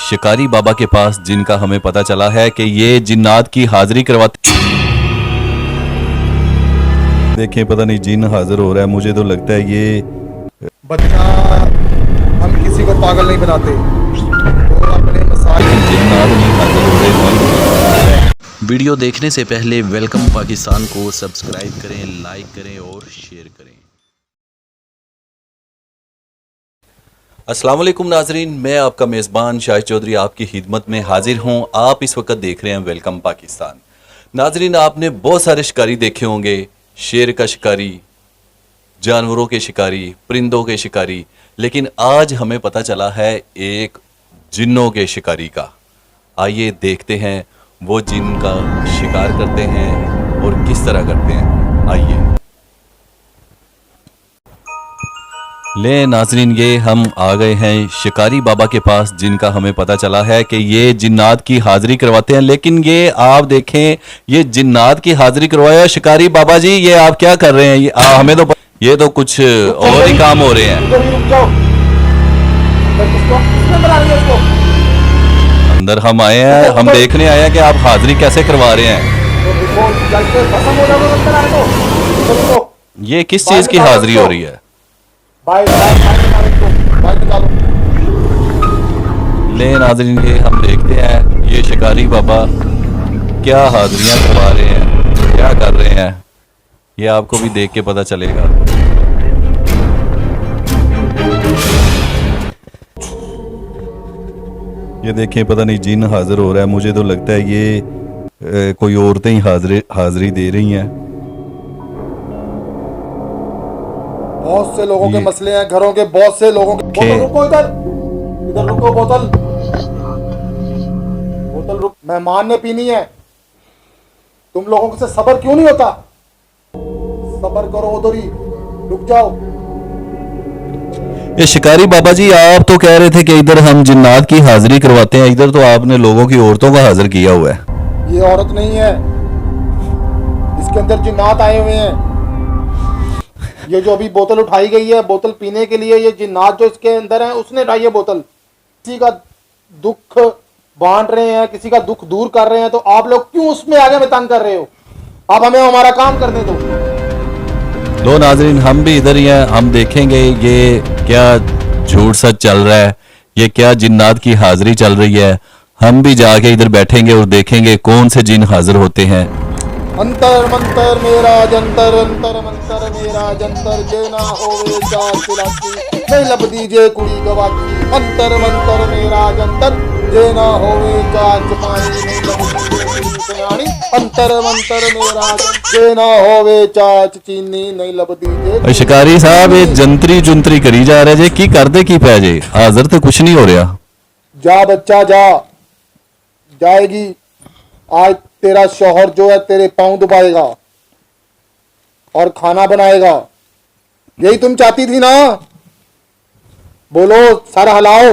शिकारी बाबा के पास, जिनका हमें पता चला है कि ये जिन्नात की हाजिरी करवाते। देखें, पता नहीं जिन हाजिर हो रहा है। मुझे तो लगता है ये बच्चा, हम किसी को पागल नहीं बनाते। तो अपने मसाइल जिन्नात नहीं हाजिर हो रहे। वीडियो देखने से पहले वेलकम पाकिस्तान को सब्सक्राइब करें, लाइक करें और शेयर करें। अस्सलाम वालेकुम नाजरीन, मैं आपका मेज़बान शाहिद चौधरी आपकी खिदमत में हाजिर हूं। आप इस वक्त देख रहे हैं वेलकम पाकिस्तान। नाजरीन, आपने बहुत सारे शिकारी देखे होंगे, शेर का शिकारी, जानवरों के शिकारी, परिंदों के शिकारी, लेकिन आज हमें पता चला है एक जिन्नों के शिकारी का। आइए देखते हैं वो जिन का शिकार करते हैं और किस तरह करते हैं। आइए ले नाजरीन, ये हम आ गए हैं शिकारी बाबा के पास, जिनका हमें पता चला है कि ये जिन्नात की हाजिरी करवाते हैं। लेकिन ये आप देखें, ये जिन्नात की हाजिरी करवाया शिकारी बाबा जी, ये आप क्या कर रहे हैं? हमें तो ये तो कुछ और ही काम हो रहे हैं। अंदर हम आए हैं, हम देखने आए हैं कि आप हाजिरी कैसे करवा रहे हैं। ये किस चीज की हाजिरी हो रही है? ले नाज़रीन, ये हम देखते हैं ये शिकारी बाबा क्या हाजिरियां करवा रहे हैं, क्या कर रहे हैं, ये आपको भी देख के पता चलेगा। ये देखें, पता नहीं जिन हाजिर हो रहा है। मुझे तो लगता है ये कोई औरतें ही हाजिरी दे रही हैं। बहुत से लोगों के मसले हैं, घरों के बहुत से लोगों के। बोतल रुको, इधर रुको, बोतल रुक। मेहमान ने पीनी है। तुम लोगों से सब्र क्यों नहीं होता? सब्र करो, उधर ही रुक जाओ। ये शिकारी बाबा जी, आप तो कह रहे थे कि इधर हम जिन्नात की हाजिरी करवाते हैं, इधर तो आपने लोगों की औरतों का हाजिर किया हुआ है। ये औरत नहीं है, इसके अंदर जिन्नात आए हुए हैं। ये जो अभी बोतल उठाई गई है बोतल पीने के लिए, ये जिन्नात जो इसके अंदर है उसने उठाई है बोतल। किसी का दुख बांट रहे हैं, किसी का दुख दूर कर रहे हैं, तो आप लोग क्यों उसमें आगे में तंग कर रहे हो? आप हमें हमारा काम करने दो। लो नाजरीन, हम भी इधर ही हैं, हम देखेंगे ये क्या झूठ सच चल रहा है, ये क्या जिन्नात की हाजिरी चल रही है। हम भी जाके इधर बैठेंगे और देखेंगे कौन से जिन हाजिर होते हैं। अंतर मंतर मेरा जंतर, अंतर मंतर मेरा जंतर, जे ना होवे चार सिलासी नहीं लब दीजे कुड़ी गवाची। अंतर मंतर मेरा जंतर, जे ना होवे चार चपानी नहीं लब दीजे कुड़ी सयानी। अंतर मंतर मेरा जंतर, जे ना होवे चार चीनी नहीं लब दीजे। शिकारी साहब, ये जंतरी जुंतरी करी जा रहे जे, की करदे की पै जे? हाजिर तो कुछ नहीं हो रहा। जा बच्चा जा, जाएगी। आज तेरा शौहर जो है तेरे पांव दबाएगा और खाना बनाएगा। यही तुम चाहती थी ना? बोलो, सर हिलाओ।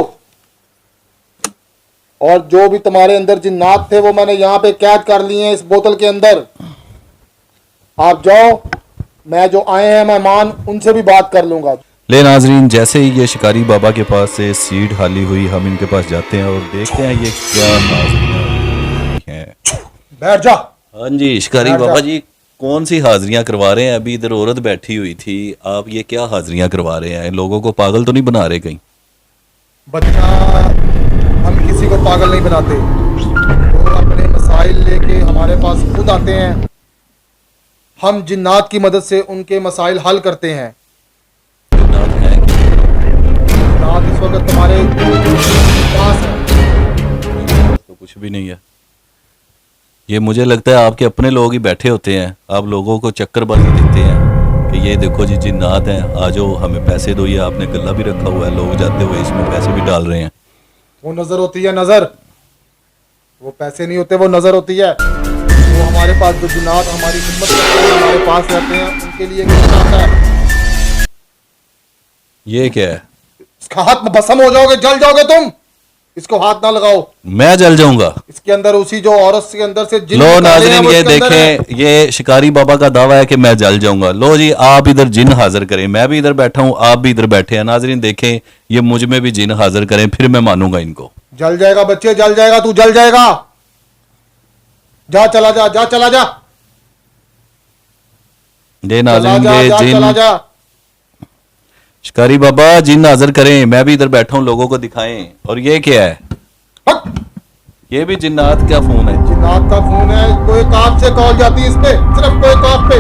और जो भी तुम्हारे अंदर जिन्नात थे वो मैंने यहाँ पे कैद कर लिए हैं इस बोतल के अंदर। आप जाओ, मैं जो आए हैं मेहमान उनसे भी बात कर लूंगा। ले नाजरीन, जैसे ही ये शिकारी बाबा के पास से सीट खाली हुई, हम इनके पास जाते हैं और देखते हैं ये क्या हाजिरियां हैं। बैठ जा। हाँ जी शिकारी बाबा जी, कौन सी हाजिरियां करवा रहे हैं? अभी इधर औरत बैठी हुई थी, आप ये क्या हाजिरियां करवा रहे हैं? लोगों को पागल तो नहीं बना रहे कहीं? बच्चा, हम किसी को पागल नहीं बनाते। तो अपने मसाइल लेके हमारे पास खुद आते हैं। हम जिन्नात की मदद से उनके मसाइल हल करते हैं। जिन्नात इस वक्त तुम्हारे पास है। तो कुछ भी नहीं है। ये मुझे लगता है आपके अपने लोग ही बैठे होते हैं, आप लोगों को चक्करबाजी देते हैं कि ये देखो जी जिन्नात हैं, आ जाओ हमें पैसे दो। ये आपने गल्ला भी रखा हुआ है, लोग जाते हुए इसमें पैसे भी डाल रहे हैं। वो नजर होती है, नजर। वो पैसे नहीं होते, वो नजर होती है। वो हमारे पास जो जिन्नात हमारी खिदमत करते हैं, हमारे पास रहते हैं, उनके लिए आता है। ये क्या है? इसका हाथ में भस्म हो जाओगे, जल जाओगे तुम। इसको हाथ ना लगाओ। मैं जल जाऊंगा। इसके अंदर उसी जो औरत के अंदर से जिन लो नाज़रीन, ये देखें, ये शिकारी बाबा का दावा है कि मैं जल जाऊंगा। लो जी, आप इधर जिन हाजिर करें, मैं भी इधर बैठा हूं, आप भी इधर बैठे हैं। नाज़रीन देखें, ये मुझ में भी जिन हाजिर करें, फिर मैं मानूंगा इनको। जल जाएगा बच्चे, जल जाएगा, तू जल जाएगा। जा चला जा, जा चला जा, ये चला नाज़रीन जा, ये जा चला जिन जा। शिकारी बाबा जिन हाजिर करें, मैं भी इधर बैठा हूं, लोगों को दिखाएं। और ये क्या है? हट! ये भी जिन्नात का फोन है। जिन्नात का फोन है, कोई काफ से कॉल जाती है इस पे, सिर्फ कोई काफ पे।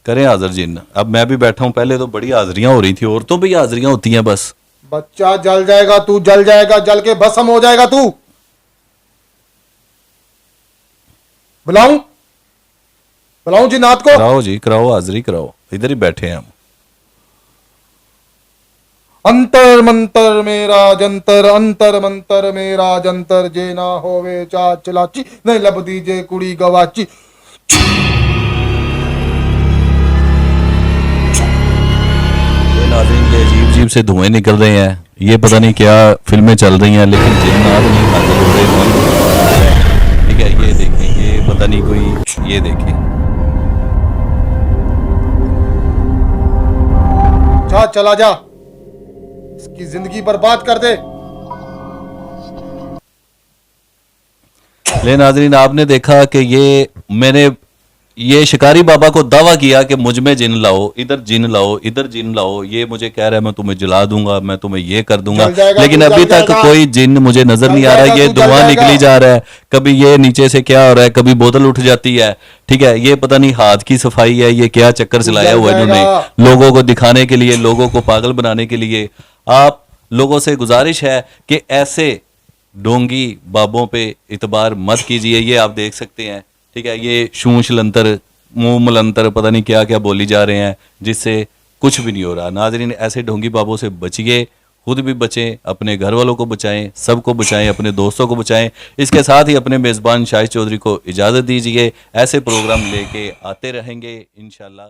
करें हाजिर जिन। अब मैं भी बैठा हूं, पहले तो बड़ी हाजिरियां हो रही थी, औरतों भी हाजिरियां होती हैं बस। बच्चा जल जाएगा, तू जल जाएगा, जल के भस्म हो जाएगा तू। बुलाऊं बुलाऊं जिन्नात को? कराओ जी, कराओ, हाजिरी कराओ, इधर ही बैठे हैं हम। अंतर मंतर मेरा जंतर, अंतर मंतर मेरा जंतर, जे ना होवे चा चलाची, नहीं लबदी जे कुड़ी गवाची। ये नाज़रीन ये अजीब अजीब से धुएं निकल रहे हैं, ये पता नहीं क्या फिल्में चल रही हैं, लेकिन जिन्नात नहीं हाजिर हो रहे। ठीक है, ये देखें, ये पता नहीं कोई, ये देखें। जा चला जा, इसकी जिंदगी बर्बाद कर दे। ले नाजरीन, आपने देखा कि मैंने ये शिकारी बाबा को दावा किया कि मुझ में जिन लाओ, इधर जिन लाओ, इधर जिन लाओ। ये मुझे कह रहा है मैं तुम्हें जला दूंगा, मैं तुम्हें ये कर दूंगा, जल जाएगा, लेकिन तू अभी जल तक जाएगा। कोई जिन मुझे नजर जल नहीं आ रहा है। जाएगा, ये तू जल धुआं जाएगा। निकली जा रहा है, कभी ये नीचे से क्या हो रहा है, कभी बोतल उठ जाती है। ठीक है, ये पता नहीं हाथ की सफाई है, ये क्या चक्कर चलाया जल हुआ है इन्होंने, जाएगा। लोगों को दिखाने के लिए, लोगों को पागल बनाने के लिए। आप लोगों से गुजारिश है कि ऐसे डोंगी बाबों पे इतबार मत कीजिए। ये आप देख सकते हैं, ठीक है, ये शूंश लंतर, मुंह मलंतर, पता नहीं क्या क्या बोली जा रहे हैं, जिससे कुछ भी नहीं हो रहा। नाजरीन, ऐसे ढोंगी बाबों से बचिए, खुद भी बचें, अपने घर वालों को बचाएं, सबको बचाएं, अपने दोस्तों को बचाएं। इसके साथ ही अपने मेज़बान शाहिद चौधरी को इजाज़त दीजिए। ऐसे प्रोग्राम लेके आते रहेंगे इंशाल्लाह।